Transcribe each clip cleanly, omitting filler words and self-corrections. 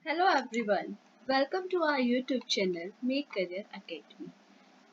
Hello everyone, welcome to our YouTube channel Make Career Academy।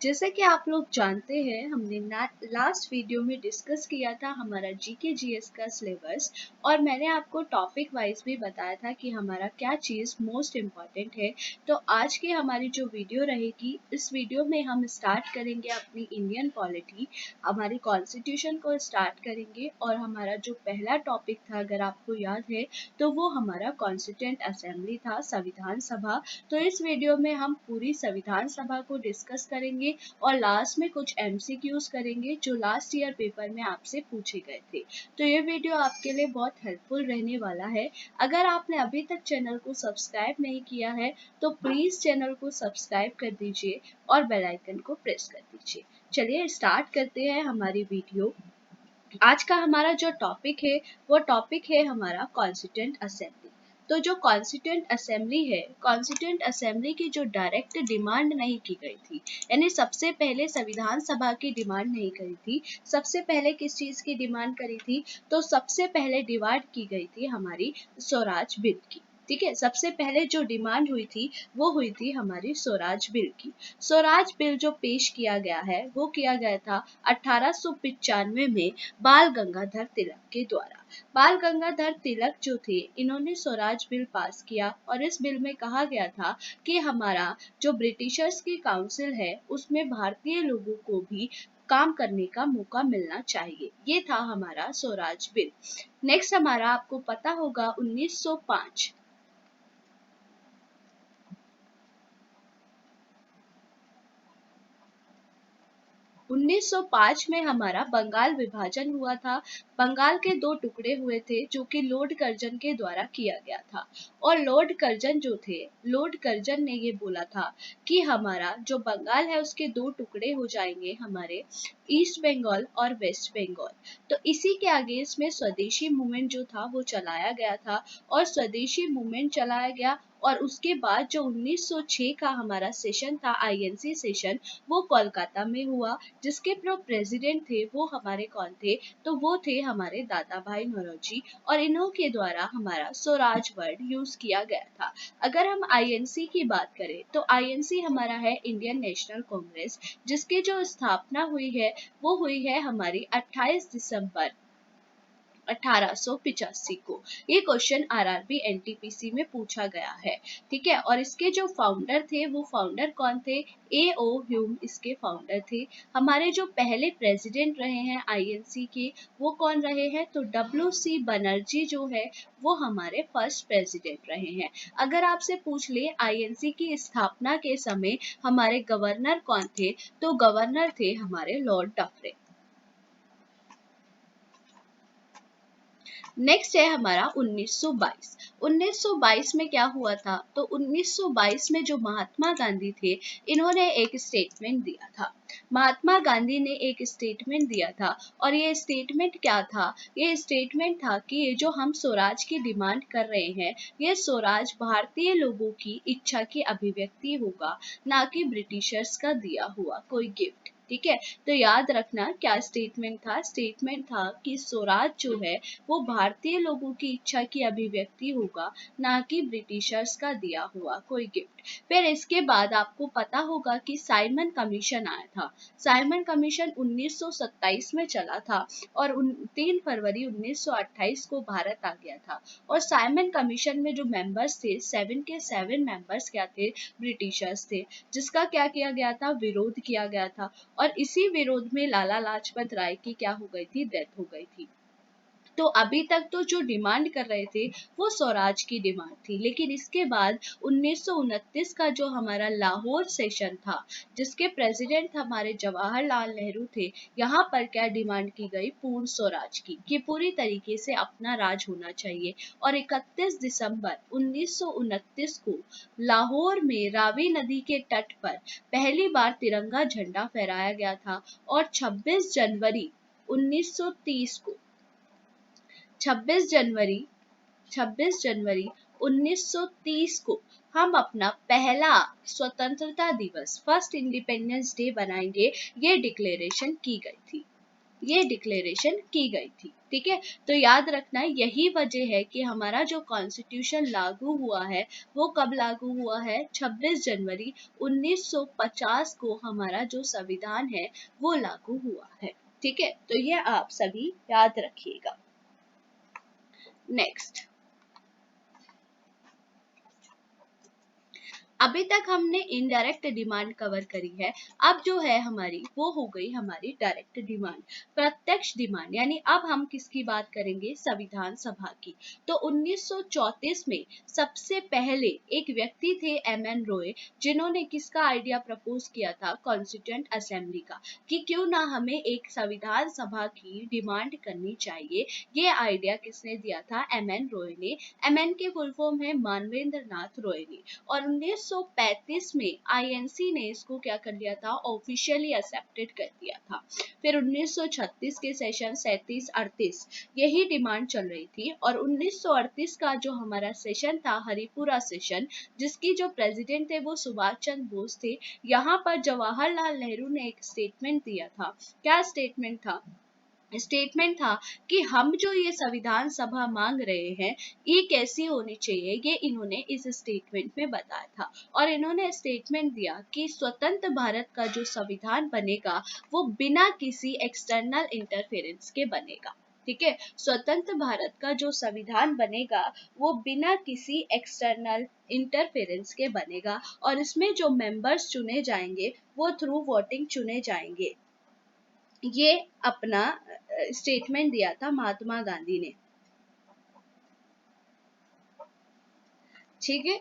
जैसे कि आप लोग जानते हैं, हमने लास्ट वीडियो में डिस्कस किया था हमारा जीके जीएस का सिलेबस और मैंने आपको टॉपिक वाइज भी बताया था कि हमारा क्या चीज़ मोस्ट इम्पॉर्टेंट है। तो आज की हमारी जो वीडियो रहेगी, इस वीडियो में हम स्टार्ट करेंगे अपनी इंडियन पॉलिटी, हमारी कॉन्स्टिट्यूशन को स्टार्ट करेंगे और हमारा जो पहला टॉपिक था, अगर आपको याद है, तो वो हमारा कॉन्स्टिट्यूएंट असेंबली था, संविधान सभा। तो इस वीडियो में हम पूरी संविधान सभा को डिस्कस करेंगे और लास्ट में कुछ एमसीक्यूज करेंगे जो लास्ट ईयर पेपर में आपसे पूछे गए थे। तो ये वीडियो आपके लिए बहुत हेल्पफुल रहने वाला है। अगर आपने अभी तक चैनल को सब्सक्राइब नहीं किया है तो प्लीज चैनल को सब्सक्राइब कर दीजिए और बेल आइकन को प्रेस कर दीजिए। चलिए स्टार्ट करते हैं हमारी वीडियो। आज का हमारा जो टॉपिक है वो टॉपिक है हमारा कॉन्स्टिट्यूएंट असेंबली। तो जो कॉन्स्टिट्यूएंट असेंबली है, कॉन्स्टिट्यूएंट असेंबली की जो डायरेक्ट डिमांड नहीं की गई थी, यानी सबसे पहले संविधान सभा की डिमांड नहीं करी थी। सबसे पहले किस चीज की डिमांड करी थी? तो सबसे पहले डिमांड की गई थी हमारी स्वराज बिल की। ठीक है, सबसे पहले जो डिमांड हुई थी वो हुई थी हमारी स्वराज बिल की। स्वराज बिल जो पेश किया गया है वो किया गया था 1895 में बाल गंगाधर तिलक के द्वारा। बाल गंगाधर तिलक जो थे, इन्होंने स्वराज बिल पास किया और इस बिल में कहा गया था कि हमारा जो ब्रिटिशर्स की काउंसिल है उसमें भारतीय लोगों को भी काम करने का मौका मिलना चाहिए। ये था हमारा स्वराज बिल। नेक्स्ट हमारा आपको पता होगा 1905। 1905 में हमारा बंगाल विभाजन हुआ था। बंगाल के दो टुकड़े हुए थे जो कि लॉर्ड कर्जन के द्वारा किया गया था। और लॉर्ड कर्जन जो थे, लॉर्ड कर्जन ने ये बोला था कि हमारा जो बंगाल है उसके दो टुकड़े हो जाएंगे, हमारे ईस्ट बंगाल और वेस्ट बंगाल। तो इसी के अगेंस्ट में स्वदेशी मूवमेंट जो था वो चलाया गया था और स्वदेशी मूवमेंट चलाया गया। और उसके बाद जो 1906 का हमारा सेशन था, आईएनसी सेशन, वो कोलकाता में हुआ, जिसके जो प्रेसिडेंट थे वो हमारे कौन थे? तो वो थे हमारे दादा भाई नौरोजी और इन्हों के द्वारा हमारा स्वराज वर्ड यूज किया गया था। अगर हम आईएनसी की बात करें तो आईएनसी हमारा है इंडियन नेशनल कांग्रेस, जिसकी जो स्थापना हुई है वो हुई है हमारी 28 दिसंबर 1885 को। ये क्वेश्चन आरआरबी एनटीपीसी में पूछा गया है। ठीक है, और इसके जो फाउंडर थे वो फाउंडर कौन थे? ए.ओ. ह्यूम इसके फाउंडर थे। हमारे जो पहले प्रेसिडेंट रहे हैं आईएनसी के वो कौन रहे हैं? तो डब्ल्यू.सी. बनर्जी जो है वो हमारे फर्स्ट प्रेसिडेंट रहे हैं। अगर आपसे पूछ ले आईएनसी की स्थापना के समय हमारे गवर्नर कौन थे, तो गवर्नर थे हमारे लॉर्ड डफरिन। नेक्स्ट है हमारा 1922। 1922 में क्या हुआ था? तो 1922 में जो महात्मा गांधी थे, इन्होंने एक स्टेटमेंट दिया था। महात्मा गांधी ने एक स्टेटमेंट दिया था और ये स्टेटमेंट क्या था? ये स्टेटमेंट था कि ये जो हम स्वराज की डिमांड कर रहे हैं, ये स्वराज भारतीय लोगों की इच्छा की अभिव्यक्ति होगा, ना कि ब्रिटिशर्स का दिया हुआ कोई गिफ्ट। ठीक है, तो याद रखना क्या स्टेटमेंट था? स्टेटमेंट था कि स्वराज जो है वो भारतीय लोगों की इच्छा की अभिव्यक्ति होगा, ना कि ब्रिटिशर्स का दिया हुआ कोई गिफ्ट। फिर इसके बाद आपको पता होगा कि साइमन कमीशन आया था। साइमन कमीशन 1927 में चला था और 3 फरवरी 1928 को भारत आ गया था। और साइमन कमीशन में जो मेंबर्स थे, 7 के 7 मेंबर्स क्या थे? ब्रिटिशर्स थे, जिसका क्या किया गया था? विरोध किया गया था। और इसी विरोध में लाला लाजपत राय की क्या हो गई थी? डेथ हो गई थी। तो अभी तक तो जो डिमांड कर रहे थे वो स्वराज की डिमांड थी, लेकिन इसके बाद 1929 का जो हमारा लाहौर सेशन था, जिसके प्रेसिडेंट हमारे जवाहरलाल नेहरू थे, यहाँ पर क्या डिमांड की गई? पूर्ण स्वराज की, कि पूरी तरीके से अपना राज होना चाहिए। और 31 दिसंबर 1929 को लाहौर में रावी नदी के तट पर पहली बार तिरंगा झंडा फहराया गया था। और 26 जनवरी 1930 को 26 जनवरी 1930 को हम अपना पहला स्वतंत्रता दिवस, फर्स्ट इंडिपेंडेंस डे बनाएंगे। ये डिक्लेरेशन की गई थी। ठीक है, तो याद रखना यही वजह है कि हमारा जो कॉन्स्टिट्यूशन लागू हुआ है वो कब लागू हुआ है, 26 जनवरी 1950 को हमारा जो संविधान है वो लागू हुआ है। ठीक है, तो ये आप सभी याद रखिएगा। नेक्स्ट, अभी तक हमने इनडायरेक्ट डिमांड कवर करी है। अब जो है हमारी वो हो गई हमारी डायरेक्ट डिमांड, प्रत्यक्ष डिमांड। यानी अब हम किसकी बात करेंगे, संविधान सभा की। तो 1934 में सबसे पहले एक व्यक्ति थे एमएन रॉय, जिन्होंने किसका आइडिया प्रपोज किया था, कॉन्स्टिट्यूएंट असेंबली का, कि क्यों ना हमें एक संविधान सभा की डिमांड करनी चाहिए। ये आइडिया किसने दिया था, एमएन रॉय ने। एमएन के फुल फॉर्म है मानवेंद्र नाथ रॉय ने। और 1935 में आईएनसी ने इसको क्या कर लिया था, ऑफिशियली एक्सेप्टेड कर दिया था। फिर 1936 के सेशन 37-38 यही डिमांड चल रही थी। और 1938 का जो हमारा सेशन था, हरिपुरा सेशन, जिसकी जो प्रेसिडेंट थे वो सुभाष चंद्र बोस थे। यहाँ पर जवाहरलाल नेहरू ने एक स्टेटमेंट दिया था। क्या स्टेटमेंट था, स्टेटमेंट था कि हम जो ये संविधान सभा मांग रहे हैं ये कैसी होनी चाहिए, ये इन्होंने इस स्टेटमेंट में बताया था। और इन्होंने स्टेटमेंट दिया कि स्वतंत्र भारत का जो संविधान बनेगा वो बिना किसी एक्सटर्नल इंटरफेरेंस के बनेगा। ठीक है, स्वतंत्र भारत का जो संविधान बनेगा वो बिना किसी एक्सटर्नल इंटरफेरेंस के बनेगा। और इसमें जो मेंबर्स चुने जाएंगे वो थ्रू वोटिंग चुने जाएंगे। ये अपना स्टेटमेंट दिया था महात्मा गांधी ने। ठीक है,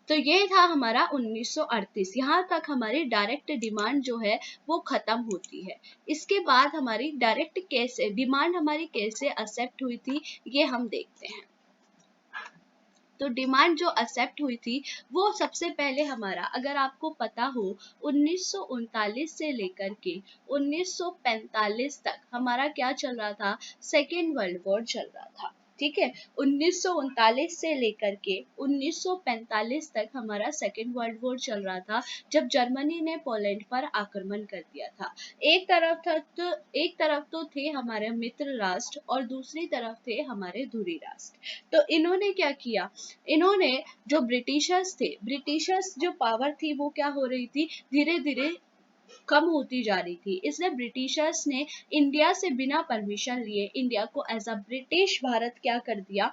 तो ये था हमारा 1938। यहाँ तक हमारी डायरेक्ट डिमांड जो है वो खत्म होती है। इसके बाद हमारी डायरेक्ट कैसे डिमांड हमारी कैसे एक्सेप्ट हुई थी ये हम देखते हैं। तो डिमांड जो एक्सेप्ट हुई थी वो सबसे पहले हमारा, अगर आपको पता हो, 1939 से लेकर के 1945 तक हमारा क्या चल रहा था, सेकेंड वर्ल्ड वॉर चल रहा था। ठीक है, 1939 से लेकर के 1945 तक हमारा सेकेंड वर्ल्ड वॉर चल रहा था, जब जर्मनी ने पोलैंड पर आक्रमण कर दिया था। एक तरफ तो थे हमारे मित्र राष्ट्र और दूसरी तरफ थे हमारे धुरी राष्ट्र। तो इन्होंने क्या किया, इन्होंने जो ब्रिटिशर्स जो पावर थी वो क्या हो रही थी, धीरे धीरे कम होती जा रही थी। इसलिए ब्रिटिशर्स ने इंडिया से बिना परमिशन लिए इंडिया को एज अ ब्रिटिश भारत क्या कर दिया,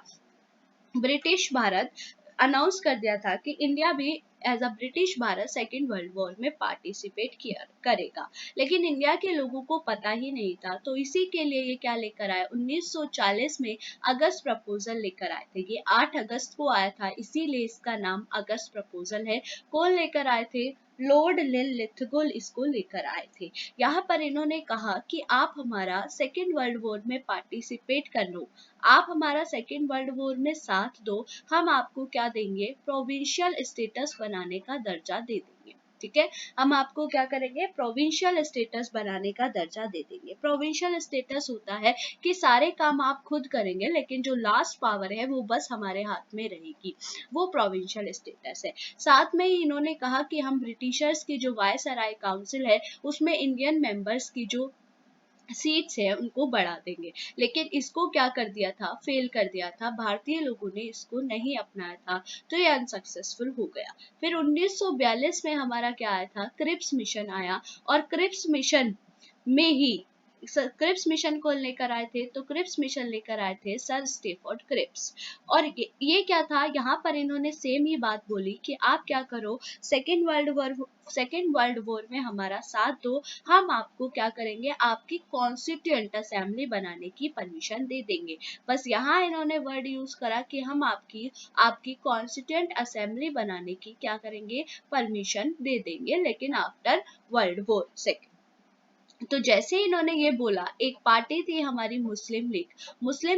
ब्रिटिश भारत अनाउंस कर दिया था कि इंडिया भी as a British Bharat second world war में पार्टिसिपेट किया करेगा। लेकिन इंडिया के लोगों को पता ही नहीं था, तो इसी के लिए ये क्या लेकर आए, 1940 में अगस्त प्रपोजल लेकर आए थे। ये 8 अगस्त को आया था, इसीलिए इसका नाम अगस्त प्रपोजल है। कौन लेकर आए थे, लॉर्ड लिथगोल इसको लेकर आए थे। यहाँ पर इन्होंने कहा कि आप हमारा सेकेंड वर्ल्ड वॉर में पार्टिसिपेट कर लो, आप हमारा सेकेंड वर्ल्ड वॉर में साथ दो, हम आपको क्या देंगे, प्रोविंशियल स्टेटस बनाने का दर्जा दे देंगे। ठीक है, हम आपको क्या करेंगे, प्रोविंशियल स्टेटस बनाने का दर्जा दे देंगे। प्रोविंशियल स्टेटस होता है कि सारे काम आप खुद करेंगे लेकिन जो लास्ट पावर है वो बस हमारे हाथ में रहेगी, वो प्रोविंशियल स्टेटस है। साथ में ही इन्होंने कहा कि हम ब्रिटिशर्स की जो वायसराय काउंसिल है उसमें इंडियन मेंबर्स की जो सीट्स है उनको बढ़ा देंगे। लेकिन इसको क्या कर दिया था, फेल कर दिया था, भारतीय लोगों ने इसको नहीं अपनाया था, तो ये अनसक्सेसफुल हो गया। फिर 1942 में हमारा क्या आया था, क्रिप्स मिशन आया। और क्रिप्स मिशन में ही क्रिप्स मिशन को लेकर आए थे, तो क्रिप्स मिशन लेकर आए थे सर स्टेफोर्ड क्रिप्स। और ये क्या था, यहाँ पर इन्होंने सेम ही बात बोली कि आप क्या करो, सेकेंड वर्ल्ड वॉर में हमारा साथ दो, हम आपको क्या करेंगे, आपकी कॉन्स्टिट्यूएंट असेंबली बनाने की परमिशन दे देंगे। बस यहाँ इन्होंने वर्ड यूज करा कि हम आपकी कॉन्स्टिट्यूएंट असेंबली बनाने की क्या करेंगे, परमिशन दे देंगे, लेकिन आफ्टर वर्ल्ड वॉर सेकेंड। तो जैसे ही इन्होंने ये बोला, एक पार्टी थी हमारी मुस्लिम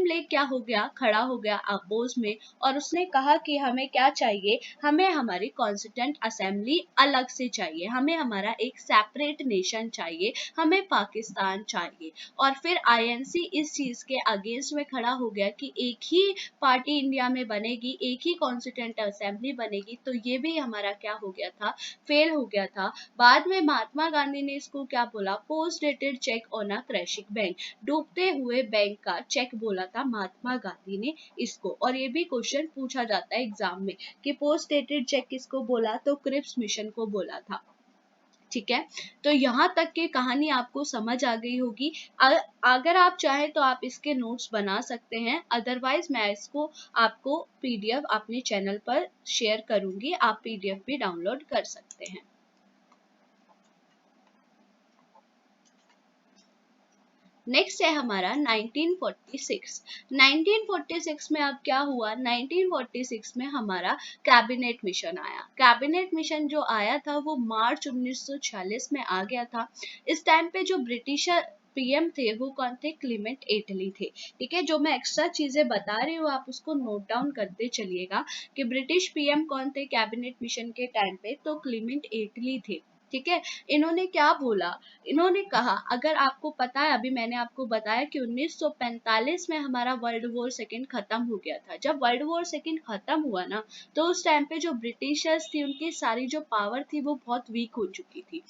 लीग क्या हो गया, खड़ा हो गया अपोज में, और उसने कहा कि हमें क्या चाहिए, हमें हमारी कॉन्स्टिट्यूएंट असेंबली अलग से चाहिए, हमें हमारा एक सेपरेट नेशन चाहिए, हमें पाकिस्तान चाहिए। और फिर आईएनसी इस चीज के अगेंस्ट में खड़ा हो गया कि एक ही पार्टी इंडिया में बनेगी, एक ही कॉन्स्टिट्यूएंट असेंबली बनेगी। तो ये भी हमारा क्या हो गया था, फेल हो गया था। बाद में महात्मा गांधी ने इसको क्या बोला, post dated cheque on a crashing bank, डूबते हुए बैंक का चेक बोला था महात्मा गांधी ने इसको। और ये भी क्वेश्चन पूछा जाता है एग्जाम में कि पोस्ट डेटेड चेक किसको बोला, तो क्रिप्स मिशन को बोला था। ठीक है, तो यहाँ तक की कहानी आपको समझ आ गई होगी। अगर आप चाहें तो आप इसके नोट्स बना सकते हैं, अदरवाइज मैं इसको आपको पीडीएफ अपने चैनल पर शेयर करूंगी, आप पीडीएफ भी डाउनलोड कर सकते हैं। नेक्स्ट है हमारा 1946। 1946 में अब क्या हुआ, 1946 में हमारा कैबिनेट मिशन आया। कैबिनेट मिशन जो आया था वो मार्च 1946 में आ गया था। इस टाइम पे जो ब्रिटिश पीएम थे वो कौन थे, क्लीमेंट एटली थे। ठीक है, जो मैं एक्स्ट्रा चीजें बता रही हूँ आप उसको नोट डाउन करते चलिएगा कि ब्रिटिश पीएम कौन थे कैबिनेट मिशन के टाइम पे, तो क्लीमेंट एटली थे। ठीक है, इन्होंने क्या बोला, इन्होंने कहा, अगर आपको पता है अभी मैंने आपको बताया कि 1945 में हमारा वर्ल्ड वॉर सेकेंड खत्म हो गया था। जब वर्ल्ड वॉर सेकेंड खत्म हुआ ना, तो उस टाइम पे जो ब्रिटिशर्स थी उनकी सारी जो पावर थी वो बहुत वीक हो चुकी थी।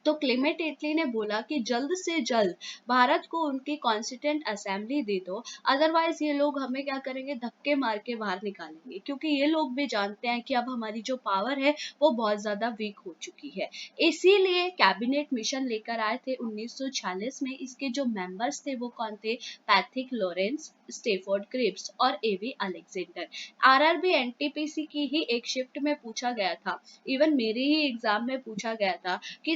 तो क्लेमेंट एटली ने बोला कि जल्द से जल्द भारत को उनकी कॉन्स्टिट्यूंट असेंबली दे दो, अदरवाइज ये लोग हमें क्या करेंगे, धक्के मार के बाहर निकालेंगे, क्योंकि ये लोग भी जानते हैं कि अब हमारी जो पावर है वो बहुत ज्यादा वीक हो चुकी है। इसीलिए कैबिनेट मिशन लेकर आए थे 1946 में। इसके जो मेंबर्स थे वो कौन थे, पैथिक लॉरेंस, स्टेफोर्ड क्रिप्स और एवी अलेक्जेंडर। आरआरबी एनटीपीसी की ही एक शिफ्ट में पूछा गया था, इवन मेरे ही एग्जाम में पूछा गया था कि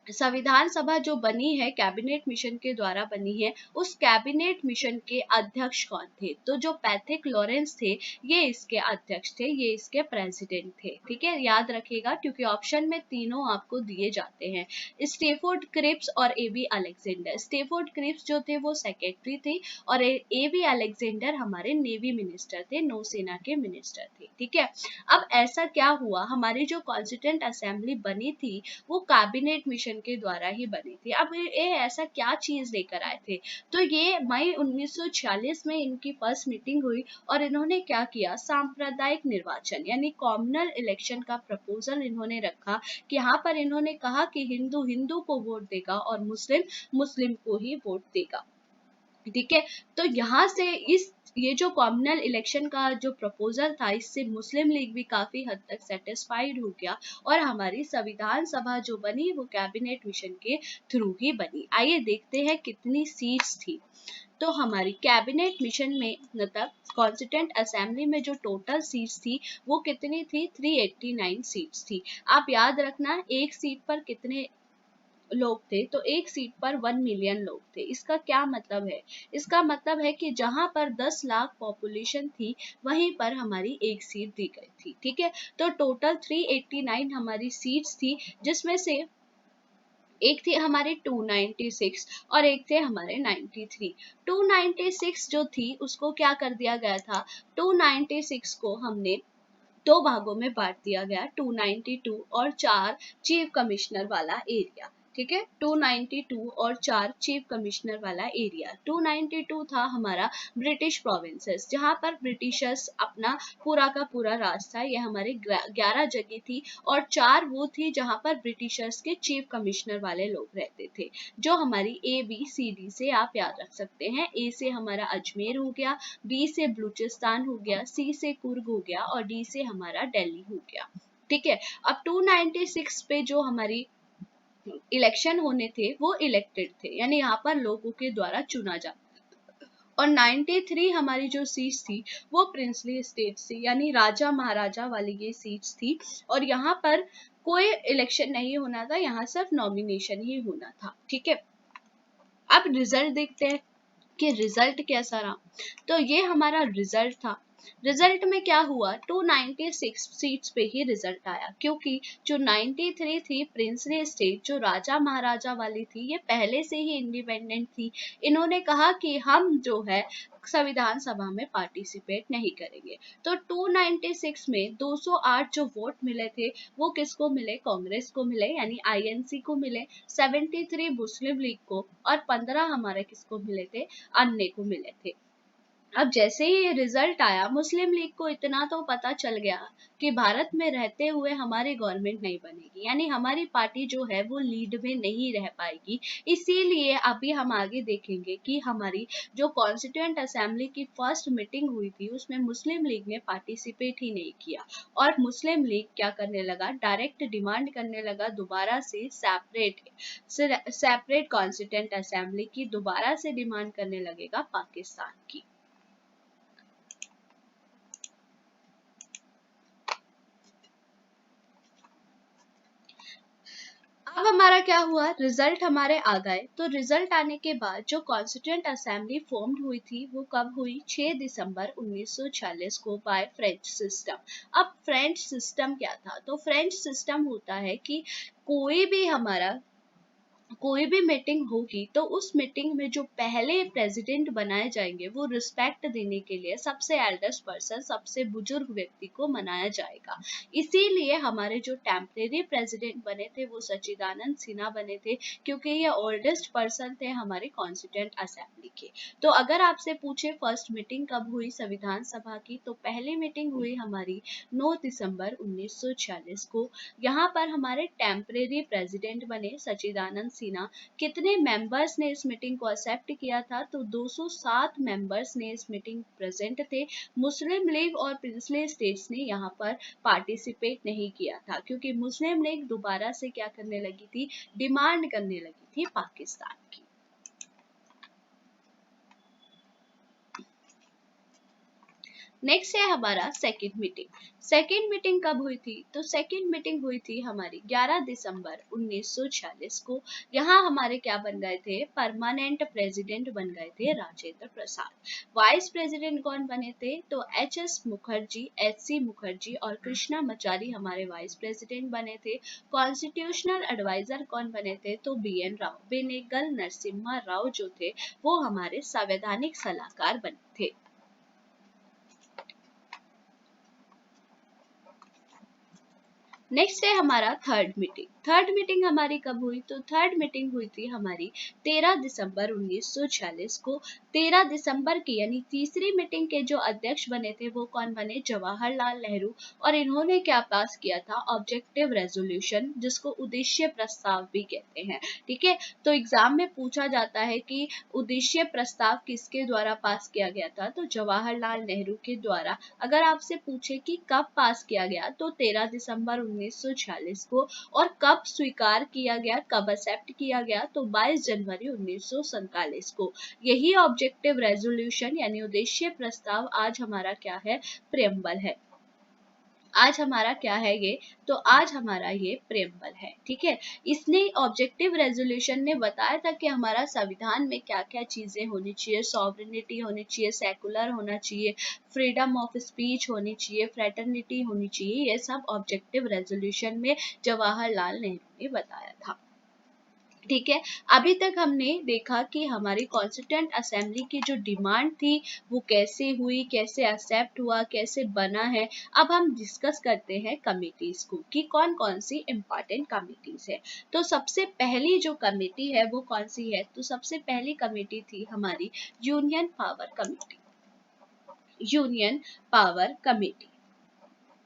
संविधान सभा जो बनी है कैबिनेट मिशन के द्वारा बनी है, उस कैबिनेट मिशन के अध्यक्ष कौन थे, तो जो पैथिक लॉरेंस थे ये इसके अध्यक्ष थे, ये इसके प्रेसिडेंट थे। ठीक है, याद रखिएगा क्योंकि ऑप्शन में तीनों आपको दिए जाते हैं, स्टेफोर्ड क्रिप्स और एबी अलेक्जेंडर। स्टेफोर्ड क्रिप्स जो थे वो सेक्रेटरी थे और एबी अलेक्जेंडर हमारे नेवी मिनिस्टर थे, नौसेना के मिनिस्टर थे। ठीक है, अब ऐसा क्या हुआ, हमारी जो कॉन्स्टिट्यूंट असेंबली बनी थी वो कैबिनेट मिशन के द्वारा ही बनी थी। अब ये ऐसा क्या चीज लेकर आए थे, तो ये मई 1946 में इनकी फर्स्ट मीटिंग हुई और इन्होंने क्या किया, सांप्रदायिक निर्वाचन यानी कॉम्युनल इलेक्शन का प्रपोजल इन्होंने रखा कि यहाँ पर इन्होंने कहा कि हिंदू हिंदू को वोट देगा और मुस्लिम मुस्लिम को ही वोट देगा। ठीक है, तो यहाँ से ये जो कॉम्युनल इलेक्शन का जो प्रपोजल था, इससे मुस्लिम लीग भी काफी हद तक सेटिस्फाइड हो गया और हमारी संविधान सभा जो बनी वो कैबिनेट मिशन के थ्रू ही बनी। आइए देखते हैं कितनी सीट्स थी। तो हमारी कैबिनेट मिशन में मतलब कॉन्स्टिट्यूंट असेंबली में जो टोटल सीट्स थी वो कितनी थी, 389 सीट्स थी। आप याद रखना एक सीट पर कितने लोग थे, तो एक सीट पर 1 मिलियन लोग थे। इसका क्या मतलब है, इसका मतलब है कि जहां पर 10 लाख पॉपुलेशन थी वहीं पर हमारी एक सीट दी गई थी। ठीक है, तो टोटल 389 हमारी सीट्स थी, जिसमें से एक थी हमारे 296 और एक थे हमारे 93। 296 जो थी उसको क्या कर दिया गया था, 296 को हमने दो भागों में बांट दिया गया, 292 और 4 चीफ कमिश्नर वाला एरिया। ठीक है, 292 और 4 चीफ कमिश्नर वाला एरिया। 292 था हमारा ब्रिटिश प्रोविंसेस, जहां पर ब्रिटिशर्स अपना पूरा का पूरा राज था, ये हमारे 11 जगह थी। और 4 वो थी जहां पर ब्रिटिशर्स के चीफ कमिश्नर वाले लोग रहते थे, जो हमारी ABCD से आप याद रख सकते हैं। ए से हमारा अजमेर हो गया, बी से बलूचिस्तान हो गया, सी से कुर्ग हो गया और डी से हमारा दिल्ली हो गया। ठीक है, अब 296 पे जो हमारी इलेक्शन होने थे वो इलेक्टेड थे, यानी यहाँ पर लोगों के द्वारा चुना जाता। और 93 हमारी जो सीट्स थी वो प्रिंसली स्टेट्स थी, यानी राजा महाराजा वाली ये सीट्स थी और यहाँ पर कोई इलेक्शन नहीं होना था, यहाँ सिर्फ नॉमिनेशन ही होना था। ठीक है, अब रिजल्ट देखते हैं कि रिजल्ट कैसा रहा। तो ये हमारा रिजल्ट था। रिजल्ट में क्या हुआ, 296 सीट्स पे ही रिजल्ट आया, क्योंकि जो 93 थी प्रिंसली स्टेट जो राजा महाराजा वाली थी ये पहले से ही इंडिपेंडेंट थी। इन्होंने कहा कि हम जो है संविधान सभा में पार्टिसिपेट नहीं करेंगे। तो 296 में 208 जो वोट मिले थे वो किसको मिले, कांग्रेस को मिले यानी INC को मिले, 73 मुस्लिम लीग को और 15 हमारे किसको मिले थे, अन्य को मिले थे। अब जैसे ही ये रिजल्ट आया, मुस्लिम लीग को इतना तो पता चल गया कि भारत में रहते हुए हमारी गवर्नमेंट नहीं बनेगी, यानी हमारी पार्टी जो है वो लीड में नहीं रह पाएगी। इसीलिए अभी हम आगे देखेंगे कि हमारी जो कॉन्स्टिट्यूएंट असेंबली की फर्स्ट मीटिंग हुई थी उसमें मुस्लिम लीग ने पार्टिसिपेट ही नहीं किया, और मुस्लिम लीग क्या करने लगा, डायरेक्ट डिमांड करने लगा दोबारा से सेपरेट कॉन्स्टिट्यूएंट असेंबली की, दोबारा से डिमांड करने लगेगा पाकिस्तान की। अब हमारा क्या हुआ, रिजल्ट हमारे आ गए। तो रिजल्ट आने के बाद जो कॉन्स्टिट्यूएंट असेंबली फॉर्म्ड हुई थी वो कब हुई, 6 दिसंबर 1946 को बाय फ्रेंच सिस्टम। अब फ्रेंच सिस्टम क्या था, तो फ्रेंच सिस्टम होता है कि कोई भी मीटिंग होगी तो उस मीटिंग में जो पहले प्रेसिडेंट बनाए जाएंगे वो रिस्पेक्ट देने के लिए सबसे एल्डेस्ट पर्सन, सबसे बुजुर्ग व्यक्ति को मनाया जाएगा। इसीलिए हमारे जो टेम्परेरी प्रेसिडेंट बने थे वो सच्चिदानंद सिन्हा बने थे, क्योंकि ये ओल्डेस्ट पर्सन थे हमारे कॉन्स्टिट्यूएंट असेंबली के। तो अगर आपसे पूछे फर्स्ट मीटिंग कब हुई संविधान सभा की, तो पहली मीटिंग हुई हमारी 9 दिसंबर 1946 को। यहाँ पर हमारे टेम्परेरी प्रेसिडेंट बने सच्चिदानंद सिन्हा। कितने मेंबर्स ने इस मीटिंग को एक्सेप्ट किया था, तो 207 मेंबर्स ने इस मीटिंग प्रेजेंट थे। मुस्लिम लीग और प्रिंसली स्टेट्स ने यहाँ पर पार्टिसिपेट नहीं किया था, क्योंकि मुस्लिम लीग दोबारा से क्या करने लगी थी, डिमांड करने लगी थी पाकिस्तान की। नेक्स्ट है हमारा सेकंड मीटिंग। सेकंड मीटिंग कब हुई थी, तो सेकंड मीटिंग हुई थी हमारी 11 दिसंबर 1946 को। यहाँ हमारे क्या बन गए थे, परमानेंट प्रेसिडेंट बन गए थे राजेंद्र प्रसाद। वाइस प्रेसिडेंट कौन बने थे, तो एच सी मुखर्जी और कृष्णा मचारी हमारे वाइस प्रेसिडेंट बने थे। कॉन्स्टिट्यूशनल एडवाइजर कौन बने थे, तो BN राव, बेनेगल नरसिम्हा राव जो थे वो हमारे संवैधानिक सलाहकार बने थे। नेक्स्ट है हमारा थर्ड मीटिंग। थर्ड मीटिंग हमारी कब हुई, तो थर्ड मीटिंग हुई थी हमारी 13 दिसंबर 1946 को। 13 दिसंबर की यानी तीसरी मीटिंग के जो अध्यक्ष बने थे वो कौन बने, जवाहरलाल नेहरू। और इन्होंने क्या पास किया था, ऑब्जेक्टिव रेजोल्यूशन, जिसको उद्देश्य प्रस्ताव भी कहते हैं। ठीक है, तो एग्जाम में पूछा जाता है कि उद्देश्य प्रस्ताव किसके द्वारा पास किया गया था, तो जवाहरलाल नेहरू के द्वारा। अगर आपसे पूछे कि कब पास किया गया, तो 13 दिसंबर 1946 को। और कब स्वीकार किया गया, कब एक्सेप्ट किया गया, तो 22 जनवरी 1947 को। यही ऑब्जेक्टिव रेजोल्यूशन यानी उद्देश्य प्रस्ताव आज हमारा क्या है, प्रेम्बल है। आज हमारा क्या है ये, तो आज हमारा ये प्रेम्बल है। ठीक है, इसने ऑब्जेक्टिव रेजोल्यूशन ने बताया था कि हमारा संविधान में क्या क्या चीजें होनी चाहिए, सॉवरेनिटी होनी चाहिए, सेकुलर होना चाहिए, फ्रीडम ऑफ स्पीच होनी चाहिए, फ्रेटर्निटी होनी चाहिए। ये सब ऑब्जेक्टिव रेजोल्यूशन में जवाहरलाल नेहरू ने बताया था। ठीक है, अभी तक हमने देखा कि हमारी कॉन्स्टिट्यूएंट असेंबली की जो डिमांड थी वो कैसे हुई, कैसे एक्सेप्ट हुआ, कैसे बना है। अब हम डिस्कस करते हैं कमिटीज को कि कौन कौन सी इंपॉर्टेंट कमिटीज है। तो सबसे पहली जो कमेटी है वो कौन सी है, तो सबसे पहली कमेटी थी हमारी union power committee. Union power committee,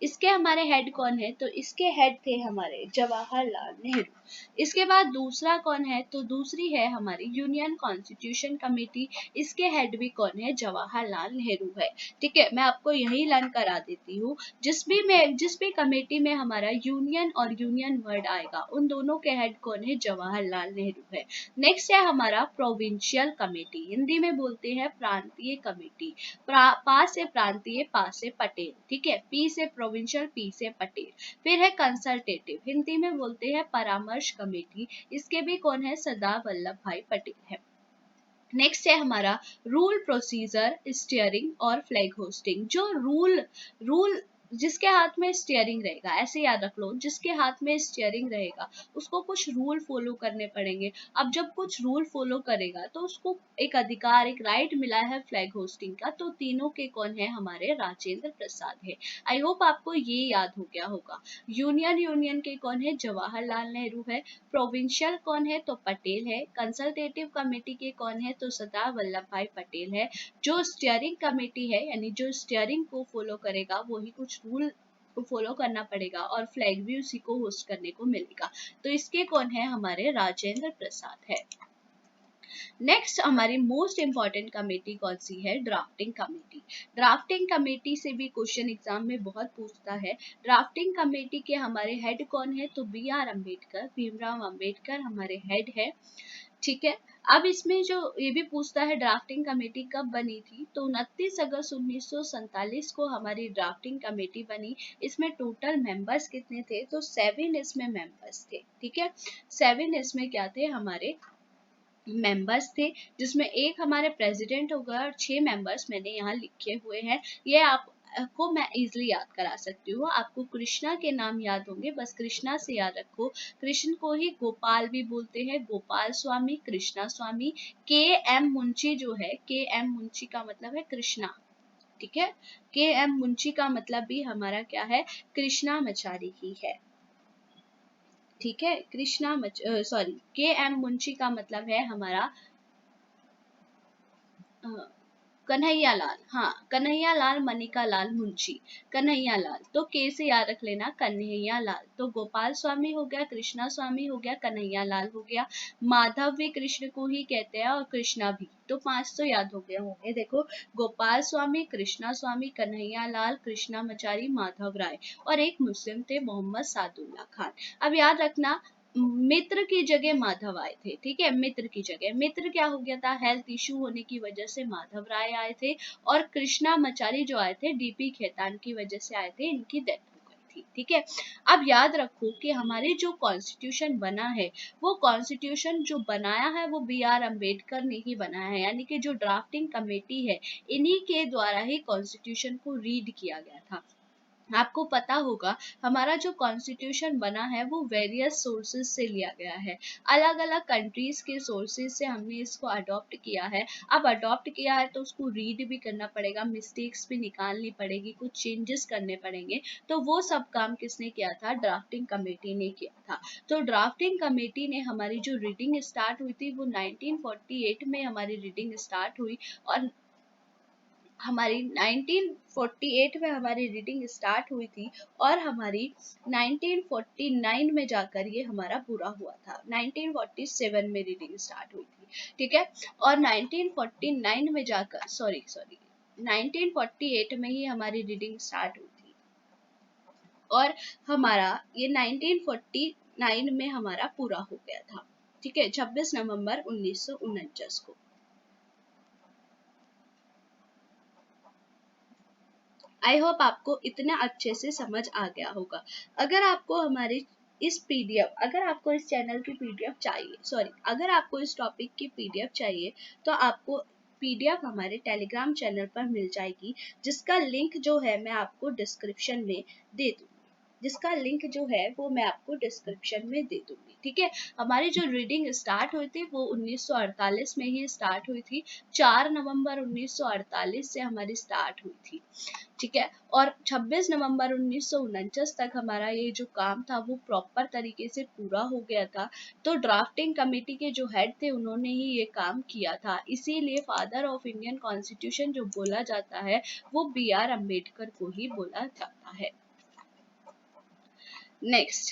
इसके हमारे हेड कौन है, तो इसके हेड थे हमारे जवाहरलाल नेहरू। इसके बाद दूसरा कौन है, तो दूसरी है हमारी यूनियन कॉन्स्टिट्यूशन कमेटी। इसके हेड भी कौन है, जवाहरलाल नेहरू है। ठीक है, मैं आपको यही लर्न करा देती हूँ। जिस भी कमेटी में हमारा यूनियन और यूनियन वर्ड आएगा उन दोनों के हेड कौन है, जवाहरलाल नेहरू है। नेक्स्ट है हमारा प्रोविंशियल कमेटी, हिंदी में बोलते हैं प्रांतीय कमेटी। पा से प्रांतीय, पा से पटेल। ठीक है, पी से प्रोविंशियल, पी से पटेल। फिर है कंसल्टेटिव, हिंदी में बोलते हैं परामर्श कमेटी। इसके भी कौन है, सरदार वल्लभ भाई पटेल है। नेक्स्ट है हमारा रूल प्रोसीजर स्टीयरिंग और फ्लैग होस्टिंग। जो रूल जिसके हाथ में स्टीयरिंग रहेगा, ऐसे याद रख लो, जिसके हाथ में स्टीयरिंग रहेगा उसको कुछ रूल फॉलो करने पड़ेंगे। अब जब कुछ रूल फॉलो करेगा तो उसको एक अधिकार, एक राइट मिला है फ्लैग होस्टिंग का। तो तीनों के कौन है? हमारे राजेंद्र प्रसाद है। आई होप आपको ये याद हो गया होगा। यूनियन के कौन है? जवाहरलाल नेहरू है। प्रोविंशियल कौन है? तो पटेल है। कंसल्टेटिव कमेटी के कौन है? तो सरदार वल्लभ भाई पटेल है। जो स्टीयरिंग कमेटी है, यानी जो स्टीयरिंग को फॉलो करेगा वही कुछ रूल को फॉलो करना पड़ेगा और फ्लैग भी उसी को होस्ट करने को मिलेगा। तो इसके कौन है? हमारे राजेंद्र प्रसाद है। नेक्स्ट हमारी मोस्ट इंपॉर्टेंट कमेटी कौन सी है? Drafting committee. ड्राफ्टिंग कमेटी से भी क्वेश्चन एग्जाम में बहुत पूछता है। ड्राफ्टिंग कमेटी के हमारे हेड कौन है? तो बी आर अम्बेडकर, भीमराव अम्बेडकर हमारे हेड है। ठीक है। अब इसमें जो ये भी पूछता है ड्राफ्टिंग कमेटी कब बनी थी? तो 29 अगस्त 1947 को हमारी ड्राफ्टिंग कमेटी बनी। इसमें टोटल मेंबर्स कितने थे? तो 7 इसमें मेंबर्स थे। ठीक है, 7 इसमें क्या थे? हमारे मेंबर्स थे, जिसमें एक हमारे प्रेसिडेंट हो गया और 6 मेंबर्स मैंने यहाँ लिखे हुए हैं। ये आपको मैं इजीली याद करा सकती हूँ। आपको कृष्णा के नाम याद होंगे, बस कृष्णा से याद रखो। कृष्ण को ही गोपाल भी बोलते हैं, गोपाल स्वामी, कृष्णा स्वामी। के एम मुंशी जो है, के एम मुंशी का मतलब है कृष्णा। ठीक है, के एम मुंशी का मतलब भी हमारा क्या है? कृष्णा मचारी ही है। ठीक है, सॉरी, के एम मुंशी का मतलब है हमारा कन्हैया लाल। हाँ, कन्हैया लाल मनिका लाल मुंशी, कन्हैया लाल। तो के से याद रख लेना, कन्हैया लाल। तो गोपाल स्वामी हो गया, कृष्णा स्वामी हो गया, कन्हैया लाल हो गया। माधव भी कृष्ण को ही कहते हैं और कृष्णा भी। तो 5 तो याद हो गए होंगे। देखो, गोपाल स्वामी, कृष्णा स्वामी, कन्हैया लाल, कृष्णा मचारी, माधव राय, और एक मुस्लिम थे मोहम्मद सादुल्ला खान। अब याद रखना, मित्र की जगह माधव आए थे। ठीक है, मित्र की जगह, मित्र क्या हो गया था? हेल्थ इशू होने की वजह से माधव राय आए थे। और कृष्णा मचारी जो आए थे डीपी खेतान की वजह से आए थे, इनकी डेथ हो गई थी। ठीक है, अब याद रखो कि हमारे जो कॉन्स्टिट्यूशन बना है, वो कॉन्स्टिट्यूशन जो बनाया है वो बी आर अम्बेडकर ने ही बनाया है। यानी कि जो ड्राफ्टिंग कमेटी है, इन्हीं के द्वारा ही कॉन्स्टिट्यूशन को रीड किया गया था। आपको पता होगा हमारा जो कॉन्स्टिट्यूशन बना है वो वेरियस सोर्सेज से लिया गया है। अलग अलग कंट्रीज के सोर्सेज से हमने इसको अडॉप्ट किया है। अब अडॉप्ट किया है तो उसको रीड भी करना पड़ेगा, मिस्टेक्स भी निकालनी पड़ेगी, कुछ चेंजेस करने पड़ेंगे। तो वो सब काम किसने किया था? ड्राफ्टिंग कमेटी ने किया था। तो ड्राफ्टिंग कमेटी ने हमारी जो रीडिंग स्टार्ट हुई थी वो 1948 में हमारी रीडिंग स्टार्ट हुई। और हमारी 1948 में हमारी रीडिंग स्टार्ट हुई थी और हमारी 1949 में जाकर ये हमारा पूरा हुआ था। 1947 में रीडिंग स्टार्ट हुई थी। ठीक है, और 1949 में जाकर, सॉरी 1948 में ही हमारी रीडिंग स्टार्ट हुई थी और हमारा ये 1949 में हमारा पूरा हो गया था। ठीक है, 26 नवंबर 1949 को। आई होप आपको इतना अच्छे से समझ आ गया होगा। अगर आपको हमारे इस पीडीएफ, अगर आपको इस चैनल की पीडीएफ चाहिए, सॉरी, अगर आपको इस टॉपिक की पीडीएफ चाहिए तो आपको पीडीएफ हमारे टेलीग्राम चैनल पर मिल जाएगी, जिसका लिंक जो है मैं आपको डिस्क्रिप्शन में दे दूंगी। जिसका लिंक जो है वो मैं आपको डिस्क्रिप्शन में दे दूंगी। ठीक है, हमारी जो रीडिंग स्टार्ट हुई थी वो 1948 में ही स्टार्ट हुई थी। 4 नवंबर 1948 से हमारी स्टार्ट हुई थी। ठीक है, और 26 नवंबर 1949 तक हमारा ये जो काम था वो प्रॉपर तरीके से पूरा हो गया था। तो ड्राफ्टिंग कमेटी के जो हेड थे उन्होंने ही ये काम किया था। इसीलिए फादर ऑफ इंडियन कॉन्स्टिट्यूशन जो बोला जाता है वो बी आर अम्बेडकर को ही बोला जाता है। नेक्स्ट,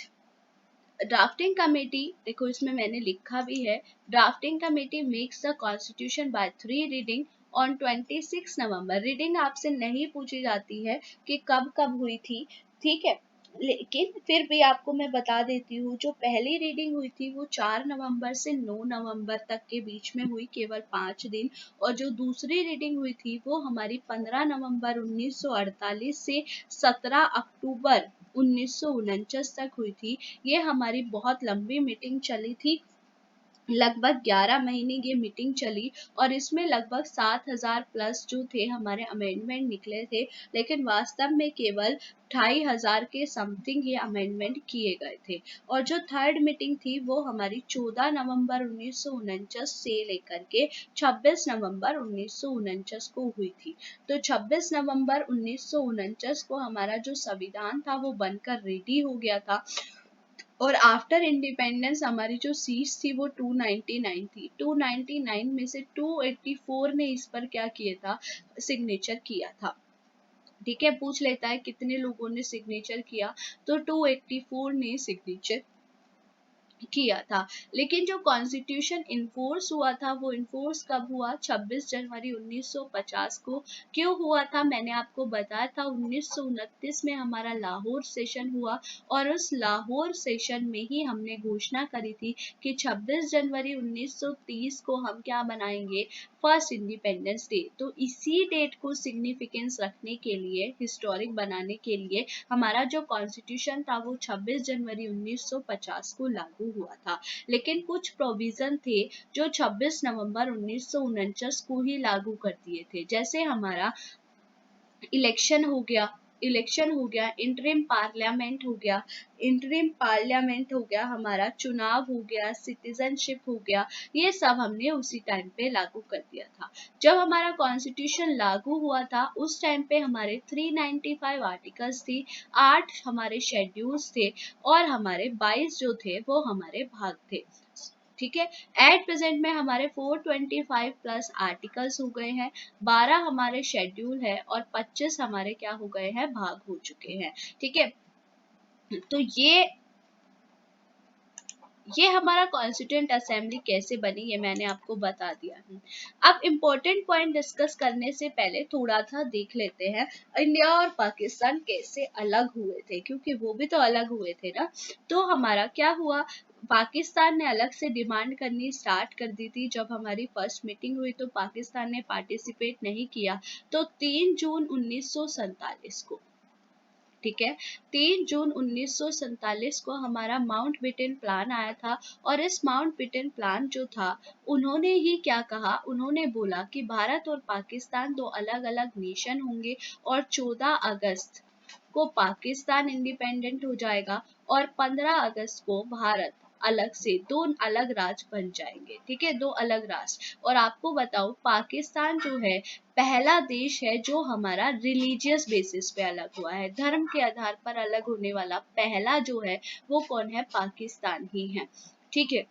ड्राफ्टिंग कमेटी, देखो इसमें मैंने लिखा भी है, drafting committee makes the constitution bye 3 reading on 26 November. Reading आपसे नहीं पूछी जाती है कि कब कब हुई थी। ठीक है, लेकिन फिर भी आपको मैं बता देती हूँ, जो पहली रीडिंग हुई थी वो 4 नवंबर से 9 नवंबर तक के बीच में हुई, केवल 5 दिन। और जो दूसरी रीडिंग हुई थी वो हमारी 15 नवंबर 1948 से 17 अक्टूबर 1949 तक हुई थी। ये हमारी बहुत लंबी मीटिंग चली थी लगभग 11 महीने ये मीटिंग चली और इसमें लगभग 7,000 प्लस जो थे हमारे अमेंडमेंट निकले थे, लेकिन वास्तव में केवल 2,500 के समथिंग ये अमेंडमेंट किए गए थे। और जो थर्ड मीटिंग थी वो हमारी 14 नवंबर 1949 से लेकर के 26 नवंबर 1949 को हुई थी। तो 26 नवंबर 1949 को हमारा जो संविधान था वो बनकर रेडी हो गया था। और आफ्टर इंडिपेंडेंस हमारी जो सीट्स थी वो 299 थी। 299 में से 284 ने इस पर क्या किया था, सिग्नेचर किया था। ठीक है, पूछ लेता है कितने लोगों ने सिग्नेचर किया, तो 284 ने सिग्नेचर किया था। लेकिन जो कॉन्स्टिट्यूशन इन्फोर्स हुआ था वो इन्फोर्स कब हुआ, 26 जनवरी 1950 को। क्यों हुआ था, मैंने आपको बताया था 1929 में हमारा लाहौर सेशन हुआ और उस लाहौर सेशन में ही हमने घोषणा करी थी कि 26 जनवरी 1930 को हम क्या बनाएंगे, फर्स्ट इंडिपेंडेंस डे। तो इसी डेट को सिग्निफिकेंस रखने के लिए, हिस्टोरिक बनाने के लिए हमारा जो कॉन्स्टिट्यूशन था वो 26 जनवरी 1950 को लागू हुआ था। लेकिन कुछ प्रोविजन थे जो 26 नवंबर 1949 को ही लागू कर दिए थे, जैसे हमारा इलेक्शन हो गया, इंटरिम पार्लियामेंट हो गया, हमारा चुनाव हो गया, सिटीजनशिप हो गया, ये सब हमने उसी टाइम पे लागू कर दिया था। जब हमारा कॉन्स्टिट्यूशन लागू हुआ था उस टाइम पे हमारे 395 आर्टिकल्स थी, 8 हमारे शेड्यूल्स थे और हमारे 22 जो थे वो हमारे भाग थे। ठीक है, एट प्रेजेंट में हमारे 425 प्लस आर्टिकल्स हो गए हैं, 12 हमारे शेड्यूल है और 25 हमारे क्या हो गए हैं, भाग हो चुके हैं। ठीक है, तो ये हमारा कॉन्स्टिट्यूएंट असेंबली कैसे बनी ये मैंने आपको बता दिया है। अब इम्पोर्टेंट पॉइंट डिस्कस करने से पहले थोड़ा सा देख लेते हैं इंडिया और पाकिस्तान कैसे अलग हुए थे, क्योंकि वो भी तो अलग हुए थे ना। तो हमारा क्या हुआ, पाकिस्तान ने अलग से डिमांड करनी स्टार्ट कर दी थी। जब हमारी फर्स्ट मीटिंग हुई तो पाकिस्तान ने पार्टिसिपेट नहीं किया। तो 3 जून 1947 को, ठीक है, 3 जून 1947 को हमारा माउंट बेटन प्लान आया था। और इस माउंट बेटन प्लान जो था, उन्होंने ही क्या कहा, उन्होंने बोला कि भारत और पाकिस्तान दो अलग अलग नेशन होंगे और 14 अगस्त को पाकिस्तान इंडिपेंडेंट हो जाएगा और 15 अगस्त को भारत अलग से, दो अलग राज्य बन जाएंगे। ठीक है, दो अलग राष्ट्र। और आपको बताओ पाकिस्तान जो है पहला देश है जो हमारा रिलीजियस बेसिस पे अलग हुआ है, धर्म के आधार पर अलग होने वाला पहला जो है वो कौन है, पाकिस्तान ही है। ठीक है,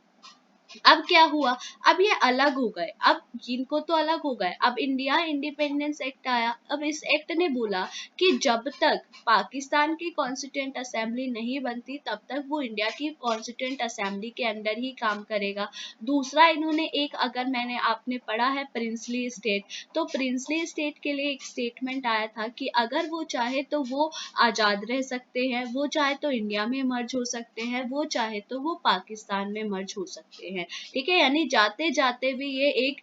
अब क्या हुआ, अब ये अलग हो गए, अब इनको तो अलग हो गए। अब इंडिया इंडिपेंडेंस एक्ट आया। अब इस एक्ट ने बोला कि जब तक पाकिस्तान की कॉन्स्टिट्यूएंट असेंबली नहीं बनती तब तक वो इंडिया की कॉन्स्टिट्यूएंट असेंबली के अंडर ही काम करेगा। दूसरा इन्होंने एक, अगर मैंने आपने पढ़ा है प्रिंसली स्टेट, तो प्रिंसली स्टेट के लिए एक स्टेटमेंट आया था कि अगर वो चाहे तो वो आजाद रह सकते हैं, वो चाहे तो इंडिया में मर्ज हो सकते हैं, वो चाहे तो वो पाकिस्तान में मर्ज हो सकते हैं। ठीक है, यानी जाते जाते भी ये एक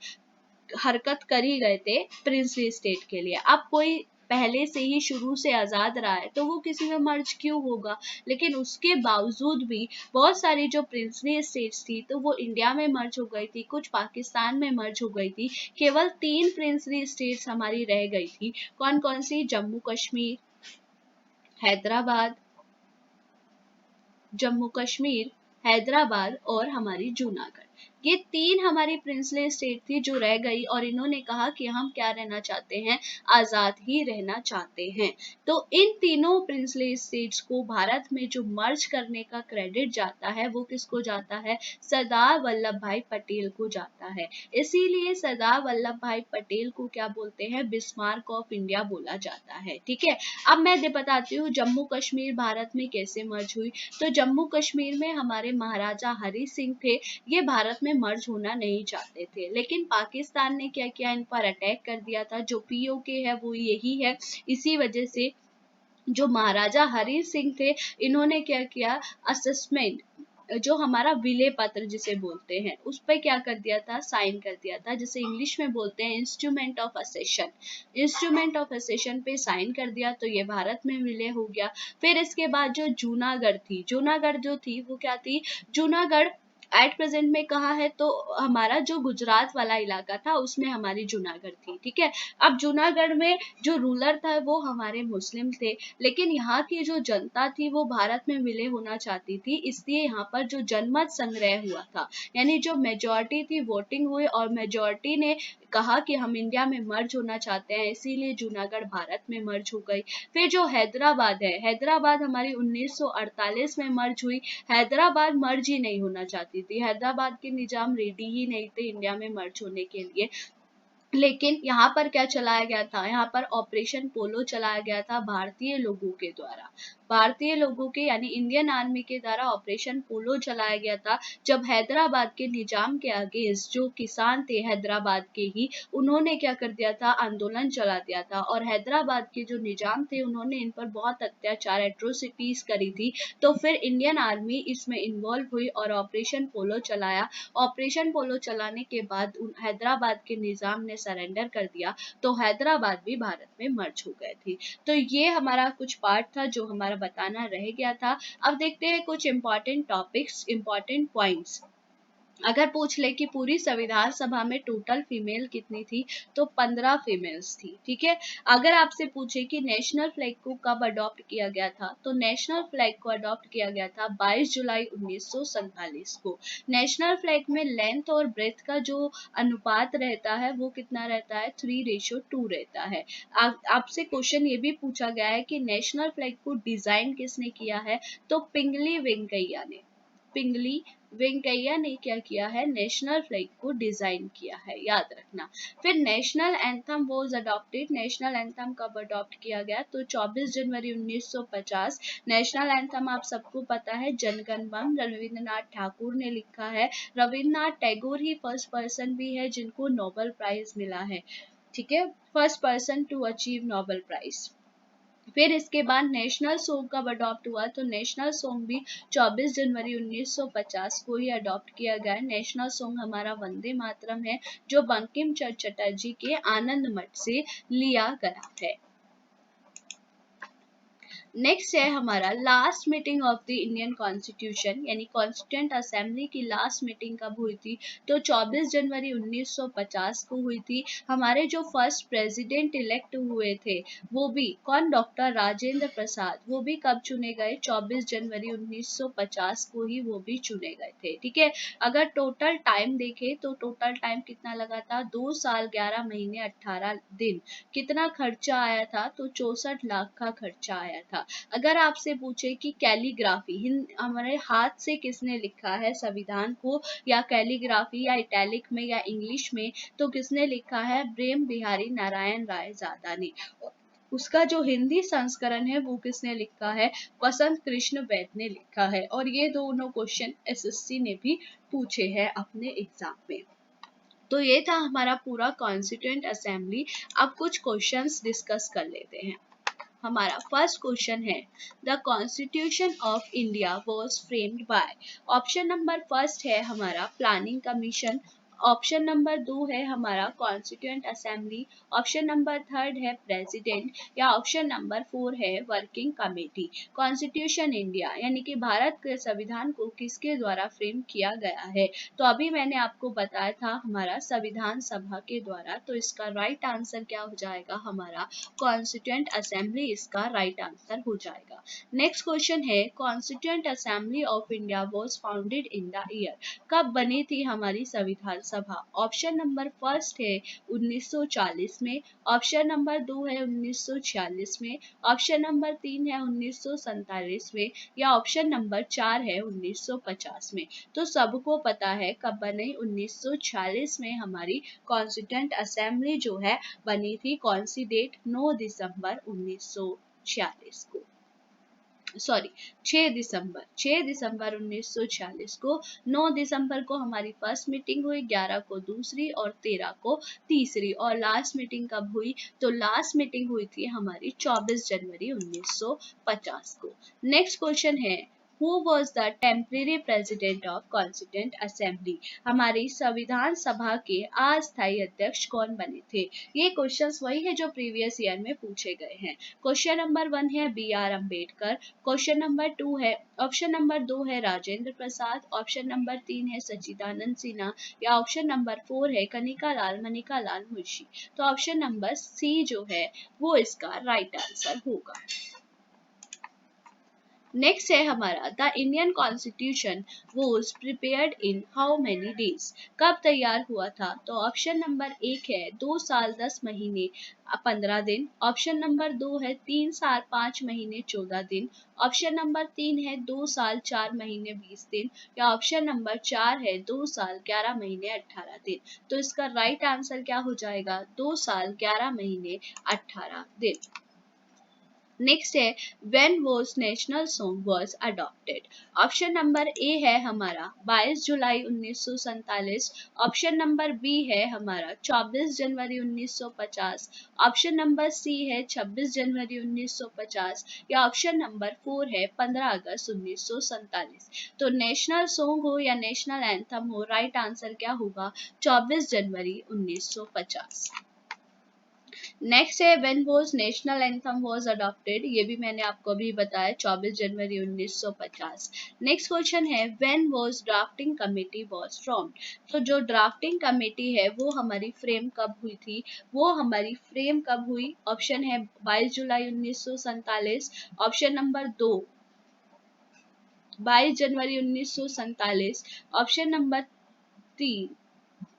हरकत कर ही गए थे प्रिंसली स्टेट के लिए। अब कोई पहले से ही शुरू से आजाद रहा है तो वो किसी में मर्ज क्यों होगा। लेकिन उसके बावजूद भी बहुत सारी जो प्रिंसली स्टेट्स थी तो वो इंडिया में मर्ज हो गई थी, कुछ पाकिस्तान में मर्ज हो गई थी। केवल 3 प्रिंसली स्टेट्स हमारी रह गई थी। कौन कौन सी, जम्मू कश्मीर, हैदराबाद, जम्मू कश्मीर, हैदराबाद और हमारी जूनागढ़। ये 3 हमारी प्रिंसली स्टेट थी जो रह गई और इन्होंने कहा कि हम क्या रहना चाहते हैं, आजाद ही रहना चाहते हैं। तो इन तीनों प्रिंसली स्टेट्स को भारत में जो मर्ज करने का क्रेडिट जाता है वो किसको जाता है, सरदार वल्लभ भाई पटेल को जाता है। इसीलिए सरदार वल्लभ भाई पटेल को क्या बोलते हैं, बिस्मार्क ऑफ इंडिया बोला जाता है। ठीक है, अब मैं बताती हूँ जम्मू कश्मीर भारत में कैसे मर्ज हुई। तो जम्मू कश्मीर में हमारे महाराजा हरि सिंह थे, ये भारत में मर्ज होना नहीं चाहते थे, लेकिन पाकिस्तान ने क्या किया, इन पर अटैक कर दिया था। जो पीओके है वो यही है। इसी वजह से जो महाराजा हरि सिंह थे इन्होंने क्या किया, असेसमेंट, जो हमारा विले पत्र जिसे बोलते हैं उस पर क्या कर दिया था, साइन कर दिया था, जिसे इंग्लिश में बोलते हैं इंस्ट्रूमेंट ऑफ असेशन। इंस्ट्रूमेंट ऑफ असेशन पे साइन कर दिया तो ये भारत में विलय हो गया। फिर इसके बाद जो जूनागढ़ थी, जूनागढ़ जो थी वो क्या थी, जूनागढ़ एट प्रेजेंट में कहाँ है, तो हमारा जो गुजरात वाला इलाका था उसमें हमारी जूनागढ़ थी, ठीक है। अब जूनागढ़ में जो रूलर था वो हमारे मुस्लिम थे, लेकिन यहाँ की जो जनता थी वो भारत में विलय होना चाहती थी, इसलिए यहाँ पर जो जनमत संग्रह हुआ था, यानी जो मेजॉरिटी थी वोटिंग हुई और मेजॉरिटी ने कहा कि हम इंडिया में मर्ज होना चाहते हैं, इसीलिए जूनागढ़ भारत में मर्ज हो गई। फिर जो हैदराबाद है, हैदराबाद हमारी 1948 में मर्ज हुई। हैदराबाद मर्ज ही नहीं होना चाहती थी, हैदराबाद के निजाम रेडी ही नहीं थे इंडिया में मर्ज होने के लिए। लेकिन यहाँ पर क्या चलाया गया था, यहाँ पर ऑपरेशन पोलो चलाया गया था भारतीय लोगों के द्वारा, भारतीय लोगों के यानी इंडियन आर्मी के द्वारा ऑपरेशन पोलो चलाया गया था। जब हैदराबाद के निजाम के अगेंस्ट जो किसान थे हैदराबाद के ही, उन्होंने क्या कर दिया था, आंदोलन चला दिया था, और हैदराबाद के जो निजाम थे उन्होंने इन पर बहुत अत्याचार एट्रोसिटीज करी थी। तो फिर इंडियन आर्मी इसमें इन्वॉल्व हुई और ऑपरेशन पोलो चलाया। ऑपरेशन पोलो चलाने के बाद हैदराबाद के निजाम ने सरेंडर कर दिया, तो हैदराबाद भी भारत में मर्ज हो गए थी। तो ये हमारा कुछ पार्ट था जो हमारा बताना रह गया था। अब देखते हैं कुछ इंपॉर्टेंट टॉपिक्स, इंपॉर्टेंट पॉइंट्स। अगर पूछ ले कि पूरी संविधान सभा में टोटल फीमेल कितनी थी, तो 15 फीमेल्स थी, ठीक है। अगर आपसे पूछे कि नेशनल फ्लैग को कब अडॉप्ट किया गया था, तो नेशनल फ्लैग को अडॉप्ट किया गया था 22 जुलाई 1947 को। नेशनल फ्लैग में लेंथ और ब्रेथ का जो अनुपात रहता है वो कितना रहता है, 3:2 रहता है। आपसे क्वेश्चन ये भी पूछा गया है कि नेशनल फ्लैग को डिजाइन किसने किया है, तो पिंगली वेंकैया ने, पिंगली वेंकैया ने क्या किया है, नेशनल फ्लैग को डिजाइन किया है, याद रखना। फिर national anthem was adopted, national anthem कब अडॉप्ट किया गया, तो 24 जनवरी 1950। नेशनल एंथम आप सबको पता है जनगण मन रविंद्रनाथ ठाकुर ने लिखा है। रविंद्रनाथ टैगोर ही फर्स्ट पर्सन भी है जिनको नोबेल प्राइज मिला है, ठीक है, first person to achieve Nobel prize. फिर इसके बाद नेशनल सॉन्ग कब अडॉप्ट हुआ, तो नेशनल सॉन्ग भी 24 जनवरी 1950 को ही अडॉप्ट किया गया है। नेशनल सॉन्ग हमारा वंदे मातरम है, जो बंकिम चंद्र चटर्जी के आनंद मठ से लिया गया है। नेक्स्ट है हमारा last meeting of the Indian constitution, यानी कॉन्स्टिट्यूंट असेंबली की लास्ट मीटिंग कब हुई थी, तो 24 जनवरी 1950 को हुई थी। हमारे जो फर्स्ट प्रेसिडेंट इलेक्ट हुए थे वो भी कौन, डॉक्टर राजेंद्र प्रसाद, वो भी कब चुने गए, 24 जनवरी 1950 को ही वो भी चुने गए थे, ठीक है। अगर टोटल टाइम देखें तो टोटल टाइम कितना लगा था, 2 साल 11 महीने 18 दिन। कितना खर्चा आया था, तो 64 लाख का खर्चा आया था। अगर आपसे पूछे कि कैलीग्राफी हमारे हाथ से किसने लिखा है संविधान को, या कैलीग्राफी या इटैलिक में या इंग्लिश में, तो किसने लिखा है, ब्रह्म बिहारी नारायण रायजादा ने। उसका जो हिंदी संस्करण है वो किसने लिखा है, वसंत कृष्ण वैद ने लिखा है। और ये दोनों क्वेश्चन एसएससी ने भी पूछे हैं अपने एग्जाम में। तो ये था हमारा पूरा कॉन्स्टिट्यूएंट असेंबली। अब कुछ क्वेश्चंस डिस्कस कर लेते हैं। हमारा फर्स्ट क्वेश्चन है, the constitution of India was framed bye. Option number first है हमारा प्लानिंग कमीशन, ऑप्शन नंबर 2 है हमारा कॉन्स्टिट्यूएंट असेंबली, ऑप्शन नंबर 3 है प्रेसिडेंट, या ऑप्शन नंबर 4 है वर्किंग कमेटी। कॉन्स्टिट्यूशन इंडिया यानी कि भारत के संविधान को किसके द्वारा फ्रेम किया गया है, तो अभी मैंने आपको बताया था हमारा संविधान सभा के द्वारा। तो इसका राइट आंसर क्या हो जाएगा, हमारा कॉन्स्टिट्यूएंट असेंबली इसका राइट आंसर हो जाएगा। नेक्स्ट क्वेश्चन है, constituent assembly of India was founded in the year. कब बनी थी हमारी संविधान सभा, ऑप्शन नंबर फर्स्ट है 1940 में, ऑप्शन नंबर 2 है 1946 में, ऑप्शन नंबर 3 है 1947 में, या ऑप्शन नंबर 4 है 1950 में। तो सबको पता है कब बनी, 1946 में हमारी कॉन्स्टिट्यूएंट असेंबली जो है बनी थी। कौन सी डेट, 9 दिसंबर 1946 को, सॉरी 6 दिसंबर 1946 को। 9 दिसंबर को हमारी फर्स्ट मीटिंग हुई, 11 को दूसरी और 13 को तीसरी। और लास्ट मीटिंग कब हुई, तो लास्ट मीटिंग हुई थी हमारी 24 जनवरी 1950 को। नेक्स्ट क्वेश्चन है, who was the temporary president of constituent assembly, हमारी संविधान सभा के अस्थायी अध्यक्ष कौन बने थे। ये क्वेश्चंस वही है जो प्रीवियस ईयर में पूछे गए हैं। क्वेश्चन नंबर 1 है B.R. अम्बेडकर, क्वेश्चन नंबर 2 है, ऑप्शन नंबर 2 है राजेंद्र प्रसाद, ऑप्शन नंबर 3 है सच्चिदानंद सिन्हा, या ऑप्शन नंबर 4 है मनिका लाल मुंशी। तो ऑप्शन नंबर सी जो है वो इसका राइट आंसर होगा। नेक्स्ट है हमारा the Indian constitution was prepared in how many days, कब तैयार हुआ था। तो ऑप्शन नंबर 1 है 2 साल 10 महीने 15 दिन, ऑप्शन नंबर 2 है 3 साल 5 महीने 14 दिन, ऑप्शन नंबर 3 है 2 साल 4 महीने 20 दिन, या ऑप्शन नंबर 4 है 2 साल 11 महीने 18 दिन। तो इसका राइट आंसर क्या हो जाएगा, 2 साल 11 महीने 18 दिन। नेक्स्ट है when was national song was adopted, option number A है हमारा 22 जुलाई 1947, ऑप्शन नंबर बी है हमारा 24 जनवरी 1950, ऑप्शन नंबर सी है 26 जनवरी 1950, या ऑप्शन नंबर 4 है 15 अगस्त 1947। तो नेशनल सॉन्ग हो या नेशनल एंथम हो, राइट आंसर क्या होगा, 24 जनवरी 1950। नेक्स्ट है when was national anthem was adopted, ये भी मैंने आपको अभी बताया 24 जनवरी 1950। नेक्स्ट क्वेश्चन है when was drafting committee was formed, तो जो ड्राफ्टिंग कमेटी है वो हमारी फ्रेम कब हुई थी, वो हमारी फ्रेम कब हुई। ऑप्शन है 22 जुलाई 1947, ऑप्शन नंबर 2 22 जनवरी 1947, ऑप्शन नंबर 3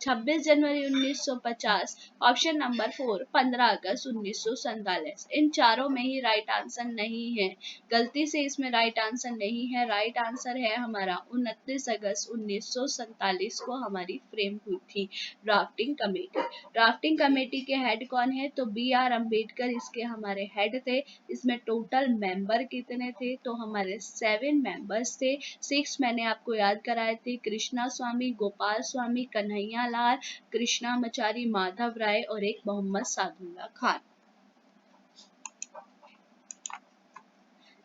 26 जनवरी 1950, ऑप्शन नंबर 4 15 अगस्त 1947। इन चारों में ही राइट आंसर नहीं है, गलती से इसमें राइट आंसर नहीं है। राइट आंसर है हमारा 29 अगस्त 1947 को हमारी फ्रेम हुई थी ड्राफ्टिंग कमेटी। ड्राफ्टिंग कमेटी के हेड कौन है, तो B.R. अम्बेडकर इसके हमारे हेड थे। इसमें टोटल मेंबर कितने थे, तो हमारे 7 मेंबर्स थे। 6 मैंने आपको याद कराए थे, कृष्णा स्वामी, गोपाल स्वामी, कन्हैया लाल, कृष्णामाचारी, माधव राय और एक मोहम्मद सादुल्ला खान।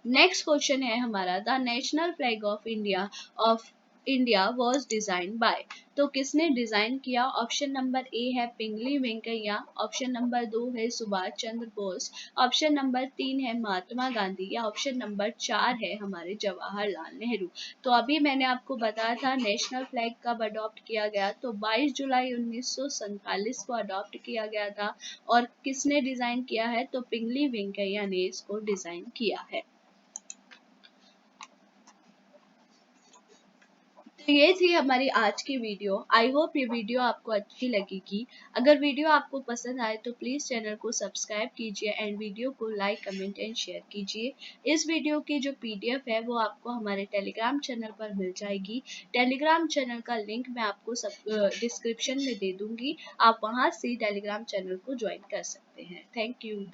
नेक्स्ट क्वेश्चन है हमारा the national flag of India was design by, तो किसने डिजाइन किया। ऑप्शन नंबर ए है पिंगली वेंकैया, ऑप्शन नंबर 2 है सुभाष चंद्र बोस, ऑप्शन नंबर 3 है महात्मा गांधी, या ऑप्शन नंबर 4 है हमारे जवाहरलाल नेहरू। तो अभी मैंने आपको बताया था नेशनल फ्लैग कब अडॉप्ट किया गया, तो 22 जुलाई 1947 को अडॉप्ट किया गया था। और किसने डिजाइन किया है, तो पिंगली वेंकैया ने इसको डिजाइन किया है। तो ये थी हमारी आज की वीडियो। आई होप ये वीडियो आपको अच्छी लगेगी। अगर वीडियो आपको पसंद आए तो प्लीज़ चैनल को सब्सक्राइब कीजिए एंड वीडियो को लाइक कमेंट एंड शेयर कीजिए। इस वीडियो की जो PDF है वो आपको हमारे टेलीग्राम चैनल पर मिल जाएगी। टेलीग्राम चैनल का लिंक मैं आपको डिस्क्रिप्शन में दे दूंगी, आप वहाँ से टेलीग्राम चैनल को ज्वाइन कर सकते हैं। Thank you.